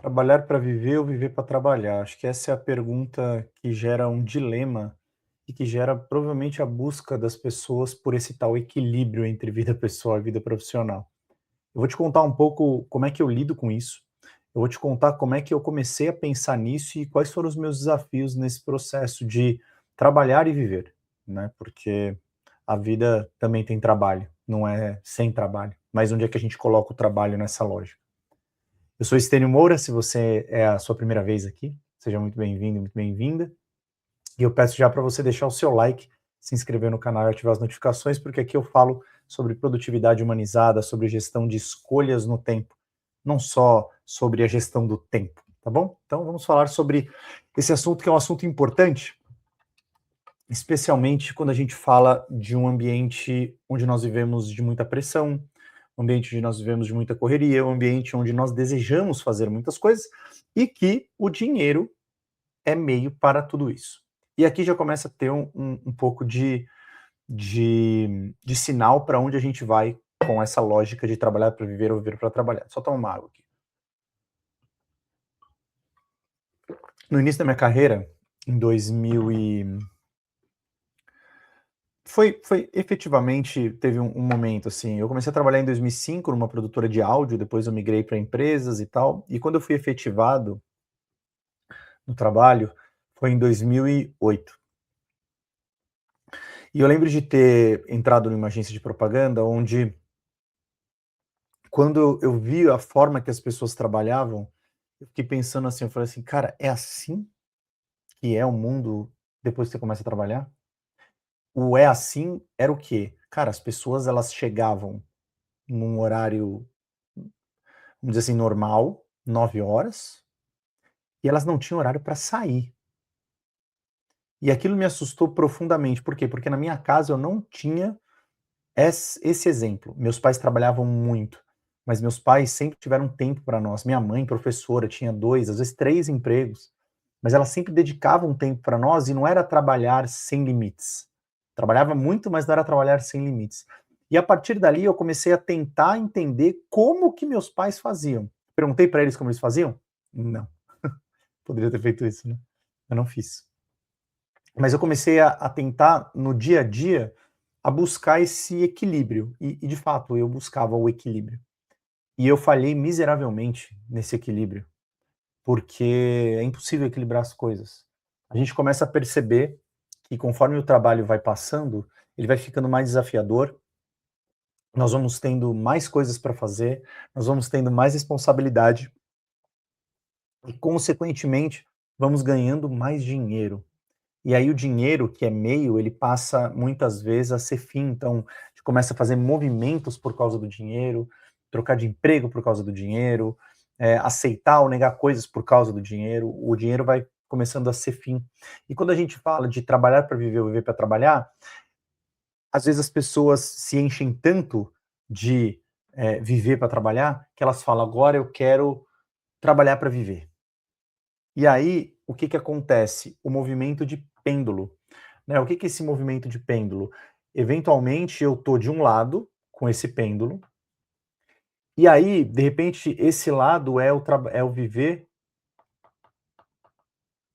Trabalhar para viver ou viver para trabalhar? Acho que essa é a pergunta que gera um dilema e que gera provavelmente a busca das pessoas por esse tal equilíbrio entre vida pessoal e vida profissional. Eu vou te contar um pouco como é que eu lido com isso. Eu vou te contar como é que eu comecei a pensar nisso e quais foram os meus desafios nesse processo de trabalhar e viver, né? Porque a vida também tem trabalho, não é sem trabalho. Mas onde é que a gente coloca o trabalho nessa lógica? Eu sou Estênio Moura, se você é a sua primeira vez aqui, seja muito bem-vindo, muito bem-vinda. E eu peço já para você deixar o seu like, se inscrever no canal e ativar as notificações, porque aqui eu falo sobre produtividade humanizada, sobre gestão de escolhas no tempo, não só sobre a gestão do tempo, tá bom? Então vamos falar sobre esse assunto que é um assunto importante, especialmente quando a gente fala de um ambiente onde nós vivemos de muita pressão, um ambiente onde nós vivemos de muita correria, um ambiente onde nós desejamos fazer muitas coisas e que o dinheiro é meio para tudo isso. E aqui já começa a ter um pouco de sinal para onde a gente vai com essa lógica de trabalhar para viver ou viver para trabalhar. Só tomar uma água aqui. No início da minha carreira, em 2000 e foi efetivamente, teve um momento, assim, eu comecei a trabalhar em 2005 numa produtora de áudio, depois eu migrei para empresas e tal, e quando eu fui efetivado no trabalho, foi em 2008. E eu lembro de ter entrado numa agência de propaganda onde, quando eu vi a forma que as pessoas trabalhavam, eu fiquei pensando assim, eu falei assim: "Cara, é assim que é o mundo depois que você começa a trabalhar?". O "é assim" era o quê? Cara, as pessoas elas chegavam num horário, vamos dizer assim, normal, 9 horas, e elas não tinham horário para sair. E aquilo me assustou profundamente. Por quê? Porque na minha casa eu não tinha esse exemplo. Meus pais trabalhavam muito, mas meus pais sempre tiveram tempo para nós. Minha mãe, professora, tinha 2, às vezes 3 empregos, mas ela sempre dedicava um tempo para nós e não era trabalhar sem limites. Trabalhava muito, mas não era trabalhar sem limites. E a partir dali eu comecei a tentar entender como que meus pais faziam. Perguntei para eles como eles faziam? Não. Poderia ter feito isso, né? Eu não fiz. Mas eu comecei a tentar, no dia a dia, a buscar esse equilíbrio. E de fato, eu buscava o equilíbrio. E eu falhei miseravelmente nesse equilíbrio, porque é impossível equilibrar as coisas. A gente começa a perceber que conforme o trabalho vai passando, ele vai ficando mais desafiador, nós vamos tendo mais coisas para fazer, nós vamos tendo mais responsabilidade e, consequentemente, vamos ganhando mais dinheiro. E aí o dinheiro, que é meio, ele passa muitas vezes a ser fim. Então, a gente começa a fazer movimentos por causa do dinheiro, trocar de emprego por causa do dinheiro, aceitar ou negar coisas por causa do dinheiro. O dinheiro vai começando a ser fim. E quando a gente fala de trabalhar para viver ou viver para trabalhar, às vezes as pessoas se enchem tanto de viver para trabalhar que elas falam: agora eu quero trabalhar para viver. E aí, o que que acontece? O movimento de pêndulo, né? O que que é esse movimento de pêndulo? Eventualmente eu tô de um lado com esse pêndulo, e aí, de repente, esse lado é o viver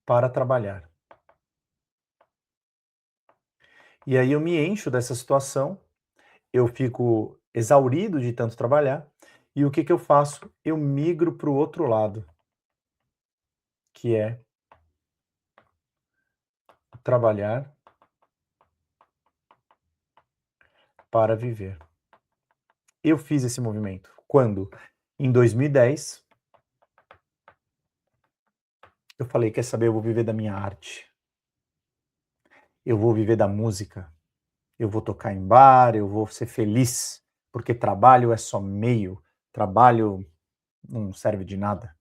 para trabalhar. E aí eu me encho dessa situação, eu fico exaurido de tanto trabalhar, e o que que eu faço? Eu migro para o outro lado, que é trabalhar para viver. Eu fiz esse movimento. Quando? Em 2010, eu falei: quer saber? Eu vou viver da minha arte. Eu vou viver da música. Eu vou tocar em bar, eu vou ser feliz, porque trabalho é só meio, trabalho não serve de nada.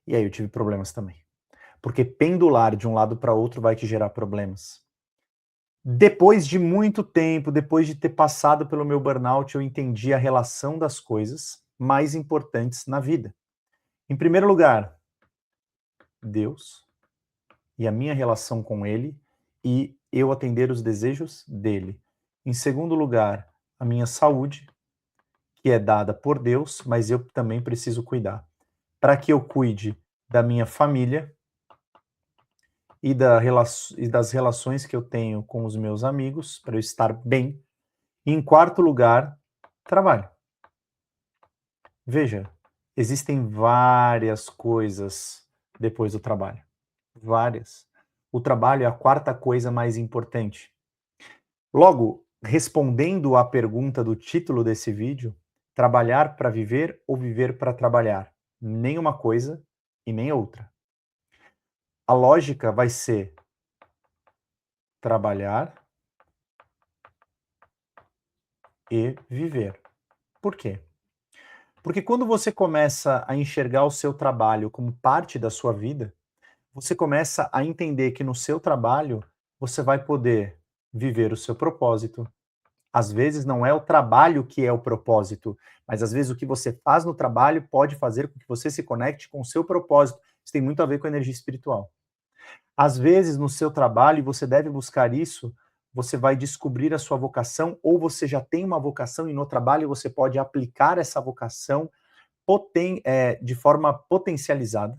E aí eu tive problemas também. Porque pendular de um lado para outro vai te gerar problemas. Depois de muito tempo, depois de ter passado pelo meu burnout, eu entendi a relação das coisas mais importantes na vida. Em primeiro lugar, Deus e a minha relação com Ele e eu atender os desejos dele. Em segundo lugar, a minha saúde, que é dada por Deus, mas eu também preciso cuidar. para que eu cuide da minha família e das relações que eu tenho com os meus amigos, para eu estar bem. E em quarto lugar, trabalho. Veja, existem várias coisas depois do trabalho. Várias. O trabalho é a quarta coisa mais importante. Logo, respondendo à pergunta do título desse vídeo, trabalhar para viver ou viver para trabalhar? Nem uma coisa e nem outra. A lógica vai ser trabalhar e viver. Por quê? Porque quando você começa a enxergar o seu trabalho como parte da sua vida, você começa a entender que no seu trabalho você vai poder viver o seu propósito. Às vezes não é o trabalho que é o propósito, mas às vezes o que você faz no trabalho pode fazer com que você se conecte com o seu propósito. Isso tem muito a ver com a energia espiritual. Às vezes no seu trabalho, e você deve buscar isso, você vai descobrir a sua vocação, ou você já tem uma vocação e no trabalho você pode aplicar essa vocação de forma potencializada.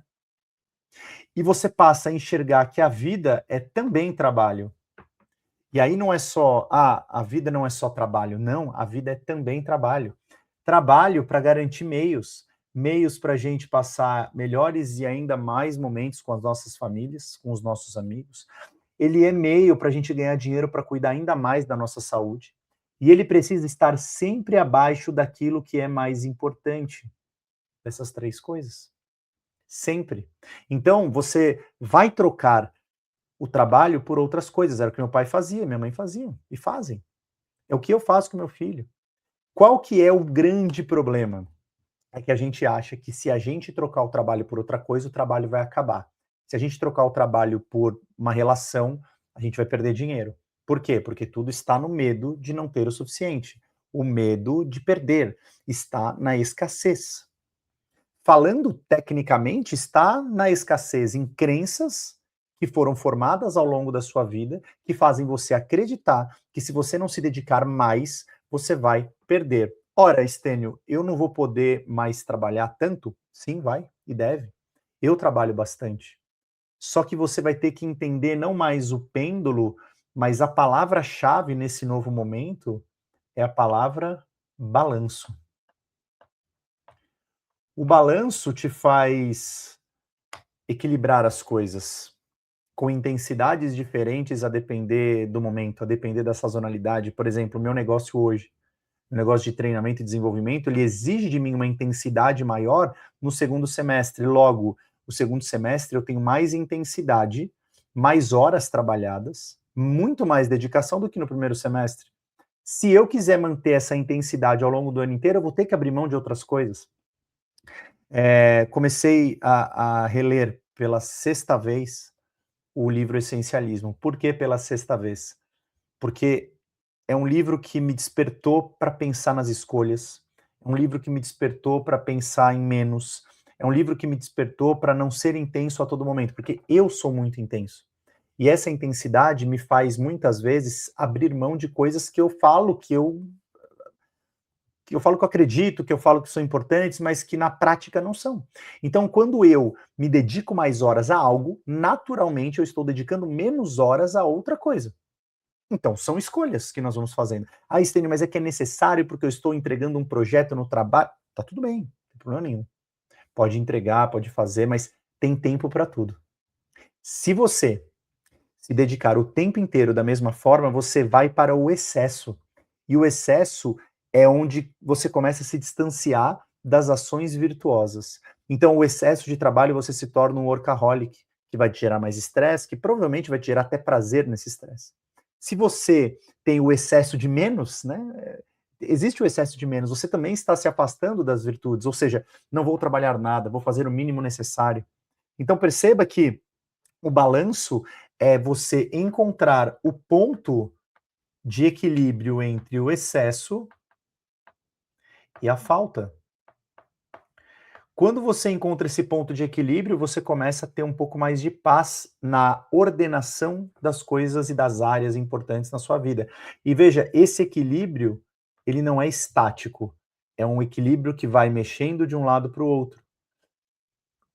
E você passa a enxergar que a vida é também trabalho. E aí não é só, a vida não é só trabalho. Não, a vida é também trabalho. Trabalho para garantir meios para a gente passar melhores e ainda mais momentos com as nossas famílias, com os nossos amigos. Ele é meio para a gente ganhar dinheiro para cuidar ainda mais da nossa saúde. E ele precisa estar sempre abaixo daquilo que é mais importante. Essas três coisas. Sempre. Então, você vai trocar o trabalho por outras coisas. Era o que meu pai fazia, minha mãe fazia e fazem. É o que eu faço com meu filho. Qual que é o grande problema? É que a gente acha que se a gente trocar o trabalho por outra coisa, o trabalho vai acabar. Se a gente trocar o trabalho por uma relação, a gente vai perder dinheiro. Por quê? Porque tudo está no medo de não ter o suficiente. O medo de perder está na escassez. Falando tecnicamente, está na escassez em crenças que foram formadas ao longo da sua vida, que fazem você acreditar que se você não se dedicar mais, você vai perder. Ora, Estênio, eu não vou poder mais trabalhar tanto? Sim, vai e deve. Eu trabalho bastante. Só que você vai ter que entender não mais o pêndulo, mas a palavra-chave nesse novo momento é a palavra balanço. O balanço te faz equilibrar as coisas com intensidades diferentes a depender do momento, a depender da sazonalidade. Por exemplo, o meu negócio hoje, o negócio de treinamento e desenvolvimento, ele exige de mim uma intensidade maior no segundo semestre. Logo, o segundo semestre eu tenho mais intensidade, mais horas trabalhadas, muito mais dedicação do que no primeiro semestre. Se eu quiser manter essa intensidade ao longo do ano inteiro, eu vou ter que abrir mão de outras coisas. Comecei a reler pela sexta vez o livro Essencialismo. Por que pela sexta vez? Porque é um livro que me despertou para pensar nas escolhas, é um livro que me despertou para pensar em menos, é um livro que me despertou para não ser intenso a todo momento, porque eu sou muito intenso. E essa intensidade me faz, muitas vezes, abrir mão de coisas que eu falo que eu acredito, que eu falo que são importantes, mas que na prática não são. Então, quando eu me dedico mais horas a algo, naturalmente eu estou dedicando menos horas a outra coisa. Então, são escolhas que nós vamos fazendo. Ah, Estênio, mas é que é necessário porque eu estou entregando um projeto no trabalho. Tá tudo bem, não tem problema nenhum. Pode entregar, pode fazer, mas tem tempo para tudo. Se você se dedicar o tempo inteiro da mesma forma, você vai para o excesso. E o excesso é onde você começa a se distanciar das ações virtuosas. Então, o excesso de trabalho, você se torna um workaholic, que vai te gerar mais estresse, que provavelmente vai te gerar até prazer nesse estresse. Se você tem o excesso de menos, né? Existe o excesso de menos, você também está se afastando das virtudes, ou seja, não vou trabalhar nada, vou fazer o mínimo necessário. Então perceba que o balanço é você encontrar o ponto de equilíbrio entre o excesso e a falta. Quando você encontra esse ponto de equilíbrio, você começa a ter um pouco mais de paz na ordenação das coisas e das áreas importantes na sua vida. E veja, esse equilíbrio, ele não é estático. É um equilíbrio que vai mexendo de um lado para o outro.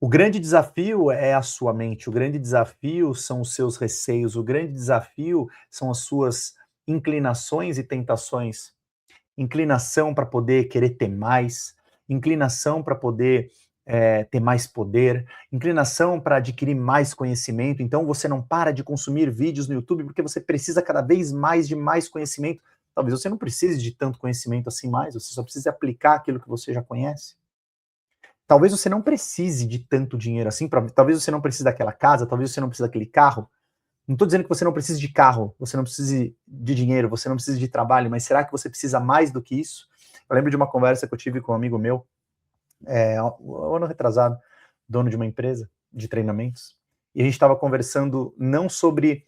O grande desafio é a sua mente, o grande desafio são os seus receios, o grande desafio são as suas inclinações e tentações. Inclinação para poder querer ter mais, inclinação para poder ter mais poder, inclinação para adquirir mais conhecimento. Então você não para de consumir vídeos no YouTube porque você precisa cada vez mais de mais conhecimento. Talvez você não precise de tanto conhecimento assim mais, você só precisa aplicar aquilo que você já conhece. Talvez você não precise de tanto dinheiro assim, talvez você não precise daquela casa, talvez você não precise daquele carro. Não estou dizendo que você não precise de carro, você não precise de dinheiro, você não precisa de trabalho, mas será que você precisa mais do que isso? Eu lembro de uma conversa que eu tive com um amigo meu, um ano retrasado, dono de uma empresa de treinamentos, e a gente estava conversando não sobre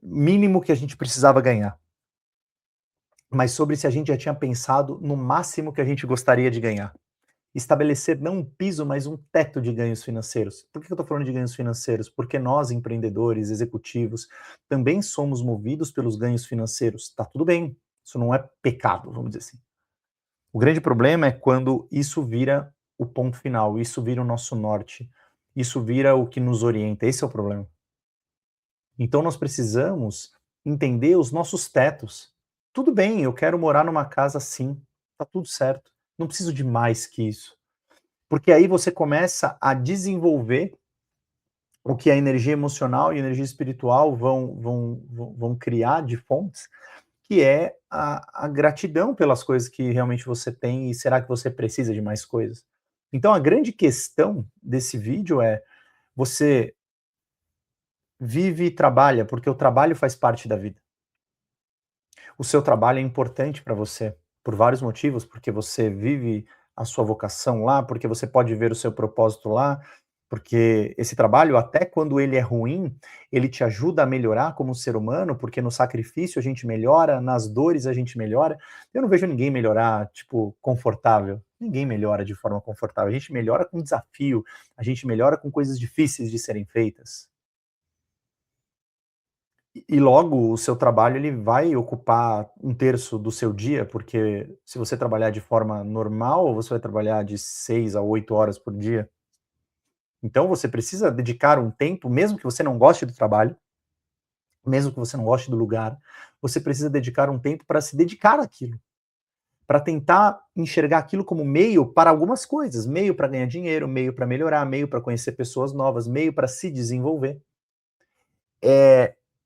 mínimo que a gente precisava ganhar, mas sobre se a gente já tinha pensado no máximo que a gente gostaria de ganhar. Estabelecer não um piso, mas um teto de ganhos financeiros. Por que eu estou falando de ganhos financeiros? Porque nós, empreendedores, executivos, também somos movidos pelos ganhos financeiros. Tá tudo bem, isso não é pecado, vamos dizer assim. O grande problema é quando isso vira o ponto final, isso vira o nosso norte, isso vira o que nos orienta. Esse é o problema. Então nós precisamos entender os nossos tetos. Tudo bem, eu quero morar numa casa assim, tá tudo certo. Não preciso de mais que isso. Porque aí você começa a desenvolver o que a energia emocional e a energia espiritual vão criar de fontes, que é a gratidão pelas coisas que realmente você tem e será que você precisa de mais coisas? Então a grande questão desse vídeo é, você vive e trabalha, porque o trabalho faz parte da vida. O seu trabalho é importante para você, por vários motivos, porque você vive a sua vocação lá, porque você pode ver o seu propósito lá, porque esse trabalho, até quando ele é ruim, ele te ajuda a melhorar como ser humano, porque no sacrifício a gente melhora, nas dores a gente melhora. Eu não vejo ninguém melhorar, tipo, confortável. Ninguém melhora de forma confortável. A gente melhora com desafio, a gente melhora com coisas difíceis de serem feitas. E logo o seu trabalho ele vai ocupar um terço do seu dia, porque se você trabalhar de forma normal, você vai trabalhar de 6 a 8 horas por dia. Então você precisa dedicar um tempo, mesmo que você não goste do trabalho, mesmo que você não goste do lugar, você precisa dedicar um tempo para se dedicar àquilo, para tentar enxergar aquilo como meio para algumas coisas, meio para ganhar dinheiro, meio para melhorar, meio para conhecer pessoas novas, meio para se desenvolver.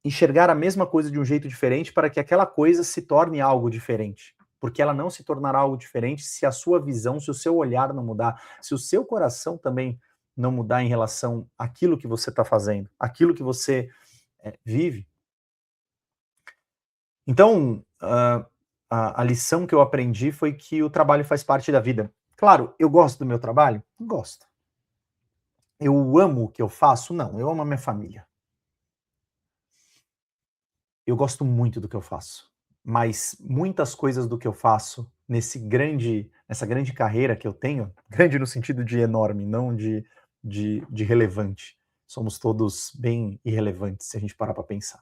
Enxergar a mesma coisa de um jeito diferente para que aquela coisa se torne algo diferente. Porque ela não se tornará algo diferente se a sua visão, se o seu olhar não mudar, se o seu coração também não mudar em relação àquilo que você está fazendo, aquilo que você vive. Então, a lição que eu aprendi foi que o trabalho faz parte da vida. Claro, eu gosto do meu trabalho? Gosto. Eu amo o que eu faço? Não, eu amo a minha família. Eu gosto muito do que eu faço, mas muitas coisas do que eu faço nessa grande carreira que eu tenho, grande no sentido de enorme, não de relevante. Somos todos bem irrelevantes se a gente parar para pensar.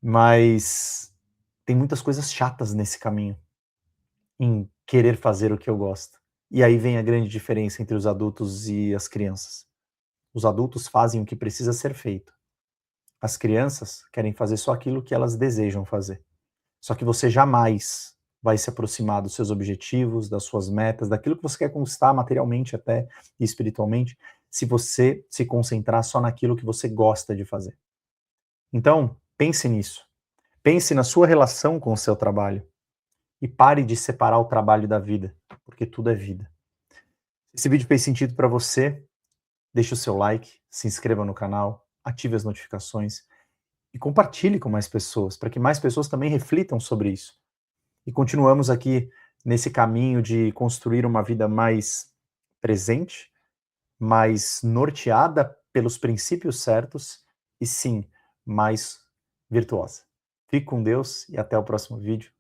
Mas tem muitas coisas chatas nesse caminho, em querer fazer o que eu gosto. E aí vem a grande diferença entre os adultos e as crianças. Os adultos fazem o que precisa ser feito. As crianças querem fazer só aquilo que elas desejam fazer. Só que você jamais vai se aproximar dos seus objetivos, das suas metas, daquilo que você quer conquistar materialmente até e espiritualmente, se você se concentrar só naquilo que você gosta de fazer. Então, pense nisso. Pense na sua relação com o seu trabalho e pare de separar o trabalho da vida, porque tudo é vida. Se esse vídeo fez sentido para você, deixe o seu like, se inscreva no canal, ative as notificações e compartilhe com mais pessoas, para que mais pessoas também reflitam sobre isso. E continuamos aqui nesse caminho de construir uma vida mais presente, mais norteada pelos princípios certos e sim, mais virtuosa. Fique com Deus e até o próximo vídeo.